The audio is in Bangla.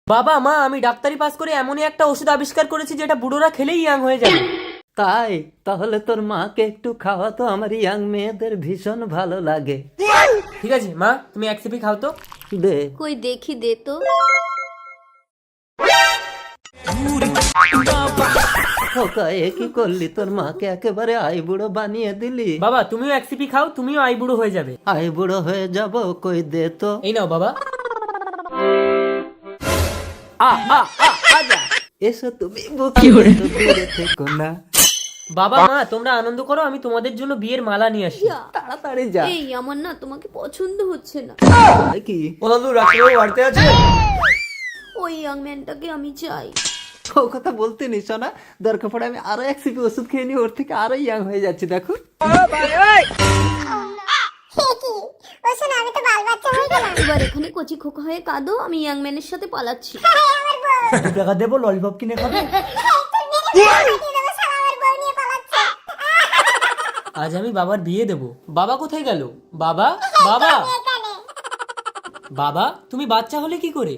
বাবা মা, আমি ডাক্তারি পাস করে এমনই একটা ওষুধ আবিষ্কার করেছি যেটা বুড়োরা খেলেই ইয়াং হয়ে যাবে। তাই? তাহলে তোর মাকে একটু খাওয়াতো, আমার ইয়াং মেয়েদের ভীষণ ভালো লাগে। ঠিক আছে মা, তুমি এক সিপি খাও তো। দে। কই দেখি, দে তো। খোকা, এ কি করলি? তোর মাকে একেবারে আইবুড়ো বানিয়ে দিলি। বাবা তুমিও এক সিপি খাও, তুমিও আই বুড়ো হয়ে যাবে। আইবুড়ো হয়ে যাব? কই দে তো। এই নাও বাবা। এসো তুমি, বুকে এসো, দূরে থেকো না। বাবা মা তোমরা আনন্দ করো, আমি তোমাদের জন্য বিয়ের মালা নিয়ে আসি। তাড়াতাড়ি যা। এই আমার না তোমাকে পছন্দ হচ্ছে না। কি? ও দাদু রাত্রে বাড়িতে আছে? ওই ইয়াং ম্যানটাকে আমি চাই। ও কথা বলতে নিস না, দরকার পড়ে আমি আরো এক সিপি ওষুধ খেয়ে নিই, ওর থেকে আরো ইয়াং হয়ে যাচ্ছে। দেখো এবার এখানে কচি খোকা হয়ে কাঁদো, আমি ইয়াং ম্যানের সাথে পালাচ্ছি। 2 টাকা দেবো, ললিপপ কিনে খাবে। আজ আমি বাবার বিয়ে দেব। বাবা কোথায় গেল? বাবা বাবা বাবা, তুমি বাচ্চা হলে কি করে?